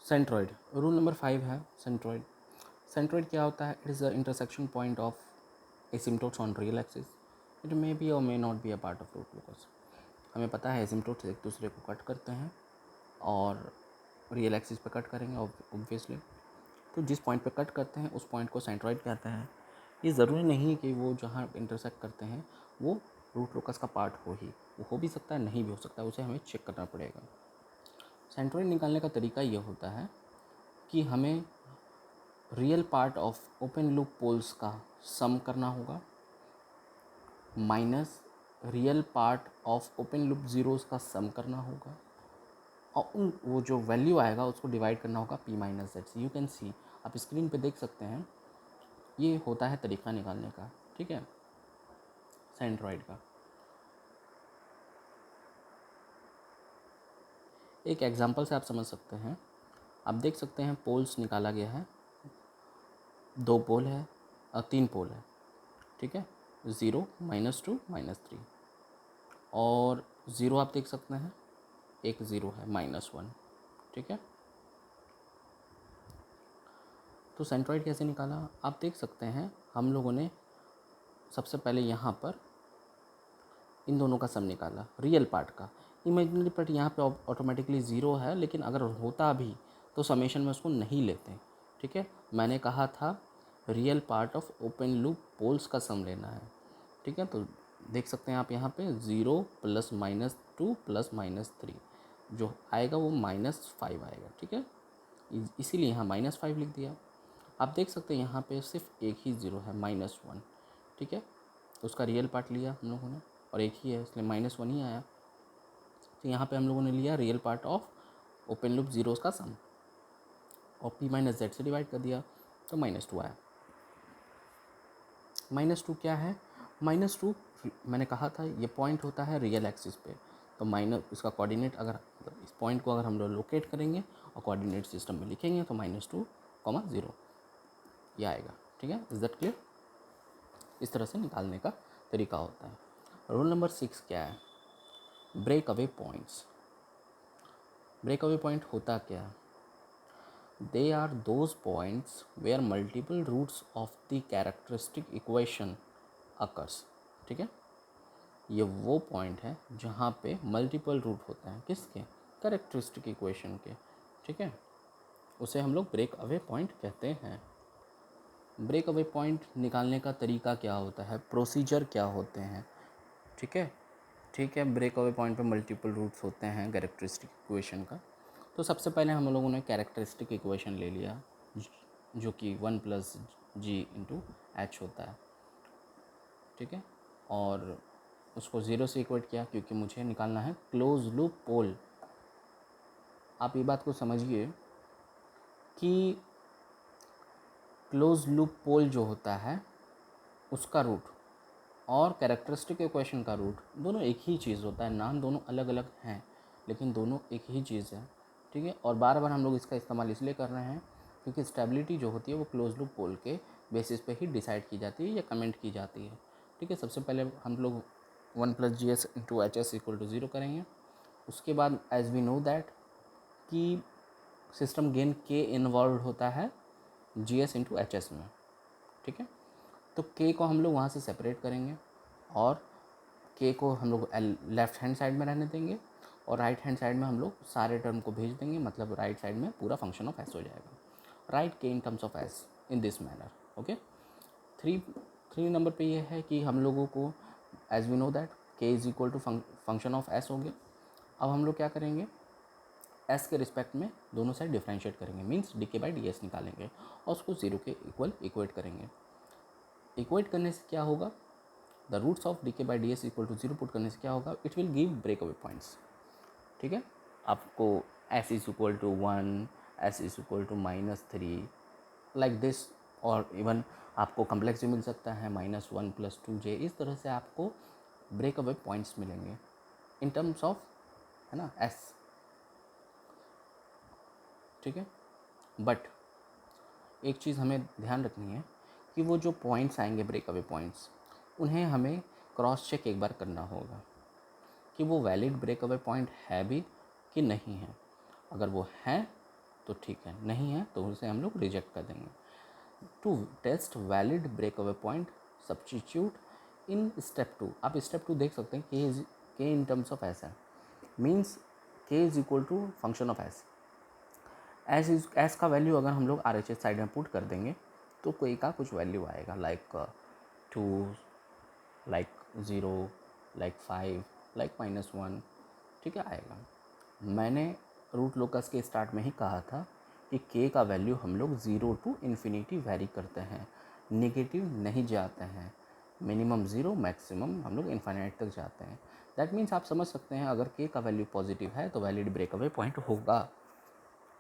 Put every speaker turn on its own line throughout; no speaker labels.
Centroid, rule number 5 है centroid. Centroid क्या होता है? It is the intersection point of asymptotes on real axis. It may be और may not be a part of root locus. हमें पता है एसिम्पटोट्स एक दूसरे को कट करते हैं और रियल एक्सिस पे कट करेंगे ऑब्वियसली। तो जिस पॉइंट पे कट करते हैं उस पॉइंट को सेंट्रॉइड कहते हैं। ये ज़रूरी नहीं है कि वो जहाँ इंटरसेक्ट करते हैं वो रूट लोकस का पार्ट हो ही, वो हो भी सकता है, नहीं भी हो सकता है, उसे हमें चेक करना पड़ेगा। सेंट्रॉइड निकालने का तरीका ये होता है कि हमें real part of open loop poles का सम करना होगा minus real part of open loop zeros का सम करना होगा और उन वो जो वैल्यू आएगा उसको डिवाइड करना होगा p माइनस जेड से। यू कैन सी, आप स्क्रीन पे देख सकते हैं, ये होता है तरीका निकालने का, ठीक है, सेंट्रॉइड का। एक एग्जांपल से आप समझ सकते हैं। आप देख सकते हैं पोल्स निकाला गया है, 2 पोल है और 3 पोल है, ठीक है, 0, -2, -3 और 0 आप देख सकते हैं, एक 0 है, -1, ठीक है। तो सेंट्रॉइड कैसे निकाला आप देख सकते हैं। हम लोगों ने सबसे पहले यहाँ पर इन दोनों का सम निकाला, रियल पार्ट का। इमेजिनरी पार्ट यहाँ पे ऑटोमेटिकली 0 है, लेकिन अगर होता भी तो समेशन में उसको नहीं लेते, ठीक है। मैंने कहा था real part of open loop poles का सम लेना है, ठीक है। तो देख सकते हैं आप यहाँ पे 0 + -2 + -3 जो आएगा वो -5 आएगा, ठीक है। इसीलिए यहाँ -5 लिख दिया। आप देख सकते हैं यहाँ पे सिर्फ एक ही 0 है, -1, ठीक है। उसका रियल पार्ट लिया हम लोगों ने और एक ही है इसलिए -1 ही आया। तो यहाँ पे हम लोगों ने लिया real part of open loop zeros का सम और p माइनस जेड से डिवाइड कर दिया तो -2 आया। -2 क्या है? -2 मैंने कहा था ये पॉइंट होता है रियल एक्सिस पे। तो माइनस इसका कोऑर्डिनेट अगर इस पॉइंट को अगर हम लोग लोकेट करेंगे और कोऑर्डिनेट सिस्टम में लिखेंगे तो -2, 0 ये आएगा, ठीक है। Is that clear? इस तरह से निकालने का तरीका होता है। रूल नंबर 6 क्या है? Break away points. Break away point होता क्या है? They are those points where multiple roots of the characteristic equation occurs, ठीक है। ये वो पॉइंट है जहाँ पे मल्टीपल रूट होते हैं, किसके? कैरेक्टरिस्टिक इक्वेशन के, ठीक है। उसे हम लोग ब्रेक अवे पॉइंट कहते हैं। ब्रेक अवे पॉइंट निकालने का तरीका क्या होता है, प्रोसीजर क्या होते हैं, ठीक है। ठीक है, ब्रेक अवे पॉइंट पे मल्टीपल रूट्स होते हैं कैरेक्टरिस्टिक इक्वेशन का। तो सबसे पहले हम लोगों ने कैरेक्टरिस्टिक इक्वेशन ले लिया जो कि 1 + g/h होता है, ठीक है। और उसको 0 से इक्वेट किया क्योंकि मुझे निकालना है क्लोज लूप पोल। आप ये बात को समझिए कि क्लोज लूप पोल जो होता है उसका रूट और कैरेक्टरिस्टिक इक्वेशन का रूट दोनों एक ही चीज़ होता है। नाम दोनों अलग अलग हैं लेकिन दोनों एक ही चीज़ है, ठीक है। और बार बार हम लोग इसका इस्तेमाल इसलिए कर रहे हैं क्योंकि स्टेबिलिटी जो होती है वो क्लोज लूप पोल के बेसिस पे ही डिसाइड की जाती है या कमेंट की जाती है, ठीक है। सबसे पहले हम लोग 1 + gs/h = 0 करेंगे। उसके बाद एज वी नो दैट कि सिस्टम गेन के इन्वॉल्व होता है gs/hs में, ठीक है। तो के को हम लोग वहाँ से सेपरेट करेंगे और के को हम लोग लेफ़्ट हैंड साइड में रहने देंगे और राइट हैंड साइड में हम लोग सारे टर्म को भेज देंगे, मतलब राइट साइड में पूरा फंक्शन ऑफ एस हो जाएगा। राइट के in terms of S in this manner, okay. 3 number पे ये है कि हम लोगों को एज वी नो दैट के = फंक्शन ऑफ एस हो गया। अब हम लोग क्या करेंगे, एस के रिस्पेक्ट में दोनों साइड डिफ्रेंशिएट करेंगे, मीन्स dk/ds निकालेंगे और उसको 0 के इक्वल इक्वेट करेंगे। इक्वेट करने से क्या होगा, the roots of dk/ds = 0 put करने से क्या होगा, it will give break away points, ठीक है। आपको s = 1, s = -3 लाइक दिस, और इवन आपको कम्प्लेक्स भी मिल सकता है -1 + 2j। इस तरह से आपको ब्रेक अवे पॉइंट्स मिलेंगे इन टर्म्स ऑफ, है ना, s, ठीक है। बट एक चीज़ हमें ध्यान रखनी है कि वो जो पॉइंट्स आएंगे ब्रेक अवे पॉइंट्स, उन्हें हमें क्रॉस चेक एक बार करना होगा कि वो वैलिड ब्रेक अवे पॉइंट है भी कि नहीं है। अगर वो हैं तो ठीक है, नहीं है तो उसे हम लोग रिजेक्ट कर देंगे। To test valid break away point substitute in step 2। आप स्टेप 2 देख सकते हैं के इन टर्म्स ऑफ एस है, means K is equal to function of S. S का वैल्यू अगर हम लोग आर एच एस साइड में पुट कर देंगे तो कोई का कुछ वैल्यू आएगा, लाइक 2, लाइक 0, लाइक 5, लाइक -1, ठीक है आएगा। मैंने रूट लोकस के स्टार्ट में ही कहा था कि के का वैल्यू हम लोग 0 टू इन्फिनिटी वैरी करते हैं, नेगेटिव नहीं जाते हैं, मिनिमम 0 मैक्सिमम हम लोग इन्फाइनाइट तक जाते हैं। दैट मीन्स आप समझ सकते हैं अगर के का वैल्यू पॉजिटिव है तो वैलिड ब्रेकअवे पॉइंट होगा।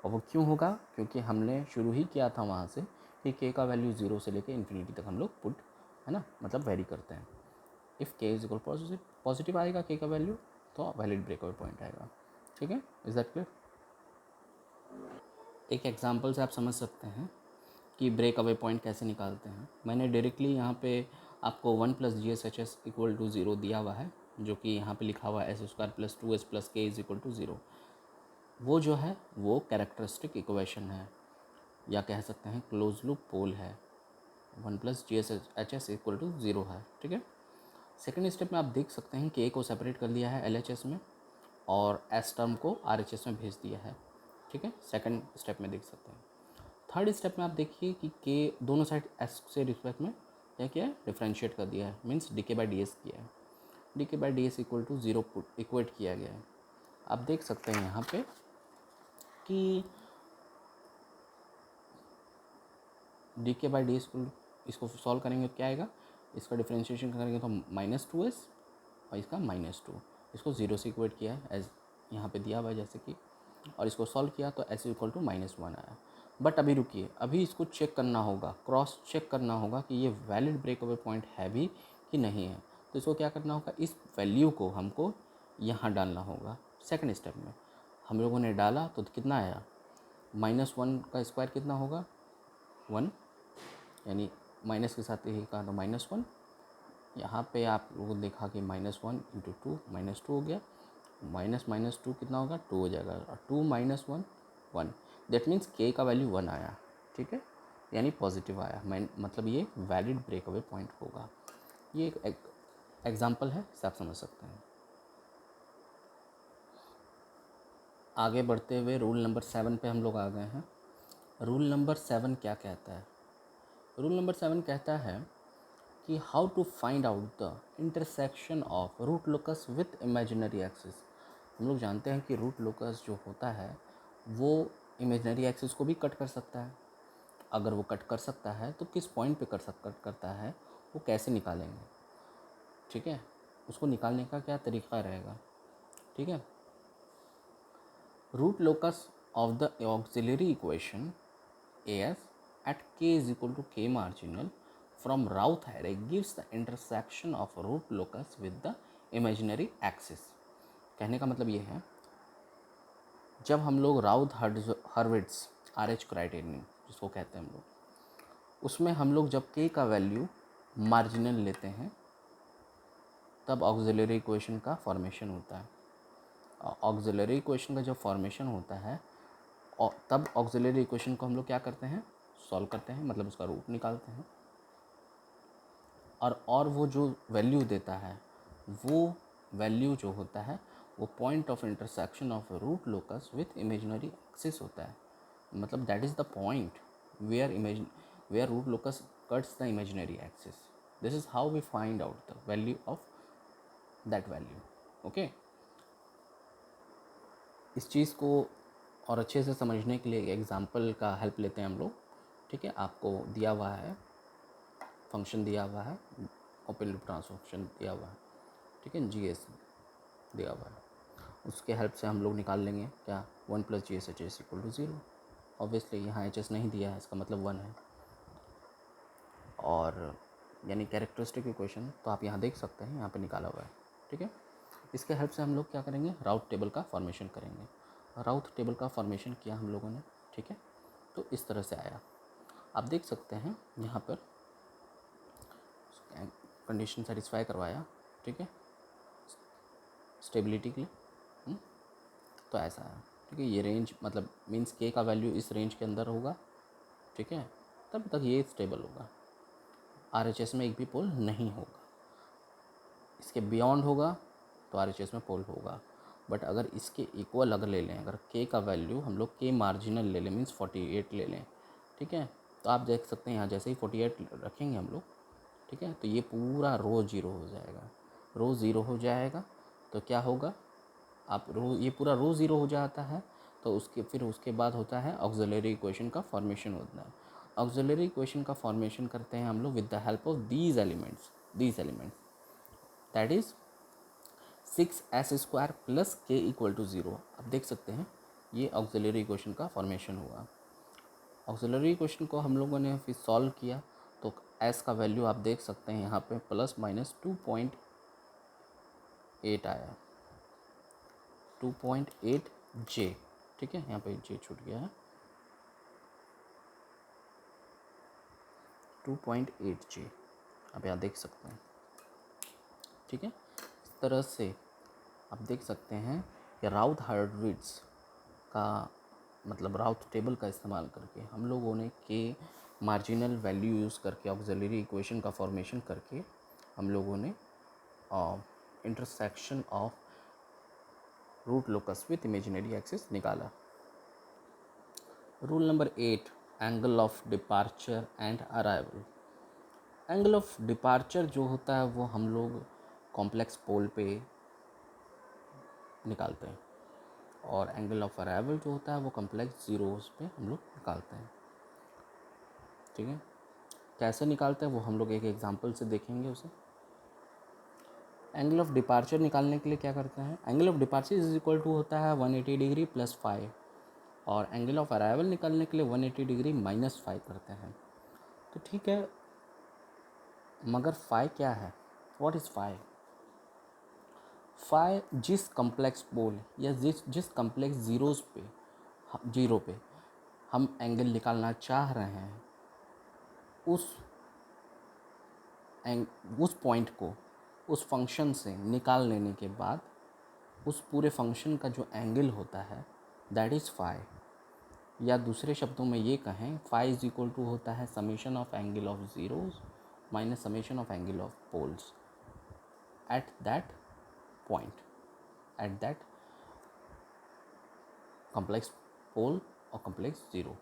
और वो क्यों होगा? क्योंकि हमने शुरू ही किया था वहाँ से कि के का वैल्यू 0 से लेकर इन्फिनिटी तक हम लोग पुट, है ना, मतलब वेरी करते हैं। इफ़ के इज इक्वल पॉजिटिव आएगा के का वैल्यू तो वैलिड ब्रेकअवे पॉइंट आएगा। ठीक है, इज दैट क्लियर? एक एग्जांपल से आप समझ सकते हैं कि ब्रेक अवे पॉइंट कैसे निकालते हैं। मैंने डायरेक्टली यहाँ पे आपको 1 + GSHS इक्वल टू 0 दिया हुआ है, जो कि यहाँ पे लिखा हुआ है S² + 2S + K is equal to 0। वो जो है वो कैरेक्टरिस्टिक इक्वेशन है, या कह सकते हैं क्लोज लूप पोल है। 1 + GSHS इक्वल टू 0 है, ठीक है। सेकेंड स्टेप में आप देख सकते हैं कि A को सेपरेट कर दिया है LHS में और S टर्म को RHS में भेज दिया है, ठीक है। सेकेंड स्टेप में देख सकते हैं। थर्ड स्टेप में आप देखिए कि के दोनों साइड एस से रिस्पेक्ट में क्या किया है, डिफ्रेंशिएट कर दिया है, मीन्स dk/ds किया है। dk/ds इक्वल टू 0 इक्वेट किया गया है। आप देख सकते हैं यहाँ पे कि dk/ds इसको सॉल्व करेंगे तो क्या आएगा, इसका डिफ्रेंशिएशन करेंगे तो -2s और इसका -2, इसको 0 से इक्वेट किया है एज यहाँ पे दिया हुआ है जैसे कि, और इसको सॉल्व किया तो s इक्वल टू -1 आया। बट अभी रुकिए, अभी इसको चेक करना होगा, क्रॉस चेक करना होगा कि ये वैलिड ब्रेक अवे पॉइंट है भी कि नहीं है। तो इसको क्या करना होगा, इस वैल्यू को हमको यहाँ डालना होगा। सेकंड स्टेप में हम लोगों ने डाला तो कितना आया, -1 का स्क्वायर कितना होगा, 1, यानी माइनस के साथ यही कहा तो -1। यहाँ पे आप लोगों ने देखा कि -1 × 2 -2 हो गया, -2 कितना होगा, 2 हो जाएगा, और 2 - 1 1। दैट मीन्स के का वैल्यू 1 आया, ठीक है, यानी पॉजिटिव आया। मतलब ये वैलिड ब्रेक अवे पॉइंट होगा। ये एक एग्जाम्पल है, इसे आप समझ सकते हैं। आगे बढ़ते हुए रूल नंबर 7 पे हम लोग आ गए हैं। रूल नंबर 7 क्या कहता है? रूल नंबर 7 कहता है कि how to find out the intersection of root locus with imaginary axis. हम लोग जानते हैं कि रूट लोकस जो होता है वो इमेजिनरी एक्सिस को भी कट कर सकता है। अगर वो कट कर सकता है तो किस पॉइंट पे कट करता है, वो कैसे निकालेंगे, ठीक है, उसको निकालने का क्या तरीका रहेगा, ठीक है। Root locus of the auxiliary equation AS at k is equal to k marginal from Routh-Harry gives the intersection of root locus with the imaginary axis। कहने का मतलब ये है, जब हम लोग राउथ हर्विट्ज़ RH क्राइटेरियन जिसको कहते हैं हम लोग, उसमें हम लोग जब k का वैल्यू मार्जिनल लेते हैं तब ऑक्सिलरी इक्वेशन का फॉर्मेशन होता है। ऑक्सिलरी इक्वेशन का जब फॉर्मेशन होता है और तब ऑक्सिलरी इक्वेशन को हम लोग क्या करते हैं, सॉल्व करते हैं, मतलब उसका रूट निकालते हैं। और वो जो वैल्यू देता है, वो वैल्यू जो होता है वो point of intersection of root locus with imaginary axis होता है। मतलब that is the point where root locus cuts the imaginary axis. This is how we find out the value of that value. Okay, इस चीज़ को और अच्छे से समझने के लिए एग्जाम्पल का हेल्प लेते हैं हम लोग, ठीक है। आपको दिया हुआ है, फंक्शन दिया हुआ है, ओपन लूप ट्रांसफर फंक्शन दिया हुआ है, ठीक है, GS दिया हुआ है, उसके हेल्प से हम लोग निकाल लेंगे क्या, 1 + GSHS इक्वल टू 0। ऑब्वियसली यहाँ HS नहीं दिया है, इसका मतलब 1 है, और यानी कैरेक्टरिस्टिक इक्वेशन तो आप यहाँ देख सकते हैं, यहाँ पे निकाला हुआ है, ठीक है। इसके हेल्प से हम लोग क्या करेंगे, राउथ टेबल का फॉर्मेशन करेंगे। राउथ टेबल का फॉर्मेशन किया हम लोगों ने, ठीक है, तो इस तरह से आया। आप देख सकते हैं यहाँ पर कंडीशन सेटिस्फाई करवाया, ठीक है, स्टेबिलिटी के लिए, तो ऐसा है, ठीक है। ये रेंज मतलब मीन्स के का वैल्यू इस रेंज के अंदर होगा, ठीक है, तब तक ये स्टेबल होगा। RHS में एक भी पोल नहीं होगा, इसके बियॉन्ड होगा तो RHS में पोल होगा। बट अगर इसके इक्वल अगर ले लें, अगर के का वैल्यू हम लोग के मार्जिनल ले लें मीन्स 48 ले लें, ठीक है, तो आप देख सकते हैं यहाँ जैसे ही 48 रखेंगे हम लोग, ठीक है, तो ये पूरा रो ज़ीरो हो जाएगा। रो ज़ीरो हो जाएगा तो क्या होगा, आप रो ये पूरा रो ज़ीरो हो जाता है तो उसके बाद होता है ऑक्सिलरी इक्वेशन का फॉर्मेशन होता है। ऑक्सिलरी इक्वेशन का फॉर्मेशन करते हैं हम लोग with the help of these elements that is 6s² plus k equal to 0। आप देख सकते हैं ये ऑक्सिलरी इक्वेशन का फॉर्मेशन हुआ। ऑक्सिलरी इक्वेशन को हम लोगों ने फिर सॉल्व किया तो s का वैल्यू आप देख सकते हैं यहाँ पे ±2.8 आया, 2.8J, ठीक है, यहाँ पे J छूट गया है, 2.8J आप यहाँ देख सकते हैं, ठीक है। इस तरह से आप देख सकते हैं कि राउथ हार्डविट्स का मतलब राउथ टेबल का इस्तेमाल करके हम लोगों ने के मार्जिनल वैल्यू यूज़ करके ऑक्सिलरी इक्वेशन का फॉर्मेशन करके हम लोगों ने intersection of root locus with imaginary axis निकाला। Rule number 8, angle of departure and arrival. Angle of departure जो होता है वो हम लोग कॉम्प्लेक्स पोल पे निकालते हैं और एंगल ऑफ अराइवल जो होता है वो कॉम्प्लेक्स ज़ीरोज़ पे हम लोग निकालते हैं, ठीक है। कैसे निकालते हैं वो हम लोग एक एग्जांपल से देखेंगे उसे। एंगल ऑफ डिपार्चर निकालने के लिए क्या करते हैं, angle of departure is equal to होता है 180 डिग्री प्लस 5 और एंगल ऑफ अराइवल निकालने के लिए 180 डिग्री माइनस 5 करते हैं। तो ठीक है, मगर फाई क्या है, व्हाट इज़ फाई? फाई जिस कम्प्लेक्स पोल या जिस कम्प्लेक्स जीरो पे हम एंगल निकालना चाह रहे हैं उस पॉइंट को उस फंक्शन से निकाल लेने के बाद उस पूरे फंक्शन का जो एंगल होता है दैट इज़ फाई। या दूसरे शब्दों में ये कहें, फाई इज इक्वल टू होता है summation of angle of zeros minus summation of angle of poles at that point, at that complex pole or complex zero।